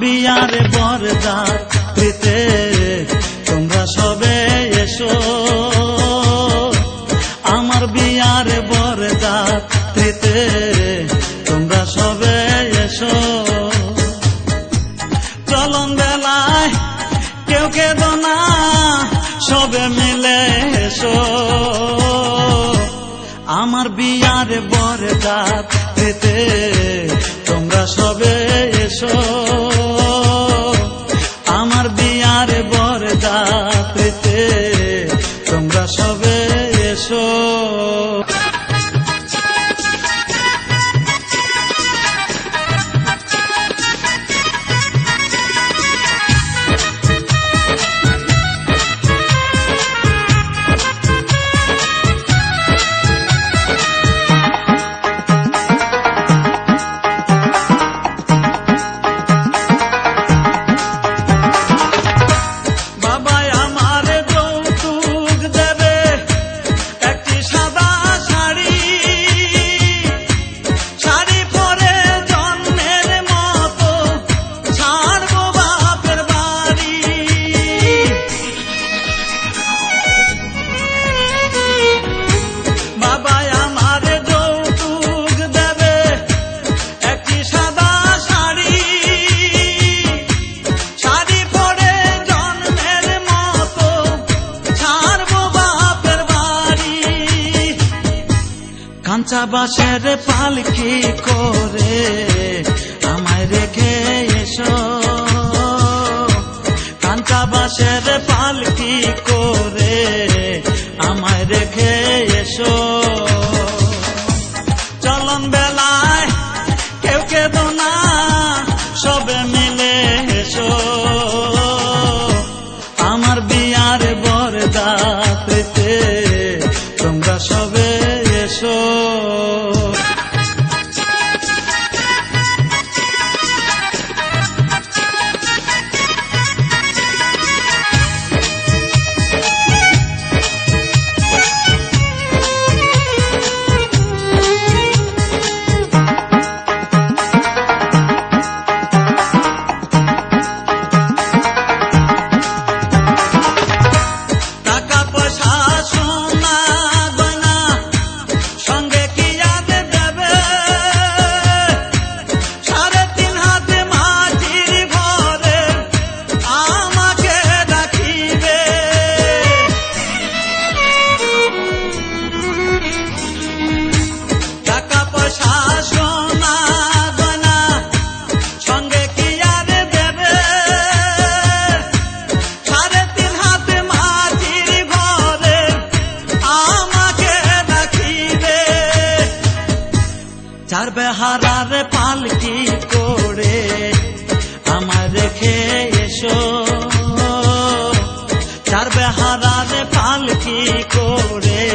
বিয়ার বরযাত্রীতে তোমরা সবে এসো, আমার বিয়ার বরযাত্রীতে তোমরা সবে এসো। চলন বেলায় কেউ কেঁদো না, সবে মিলে এসো, আমার বিয়ার বরযাত্রীতে তোমরা সবে এসো, আমার বিয়ার বরযাত্রীতে তোমরা সবে এসো। কাঁচা বাঁশের পালকি করে আমায় রেখে এসো, কাঁচা বাঁশের পালকি করে আমায় রেখে এসো। চলন বেলায় কেউ কেঁদো না, সবে মিলে এসো, আমার বিয়ার বরযাত্রীতে তোমরা সবে এসো। চার বেহারার পালকি করে আমায় রেখে এসো, চার বেহারার পালকি করে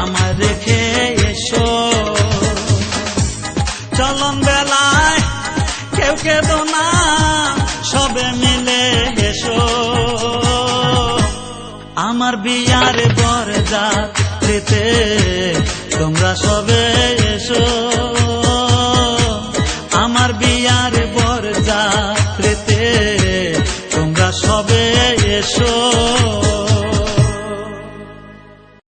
আমায় রেখে এসো। চলন বেলায় কেউ কেঁদো না, সবে মিলে এসো, আমার বিয়ার বরযাত্রীতে তোমরা সবে এসো।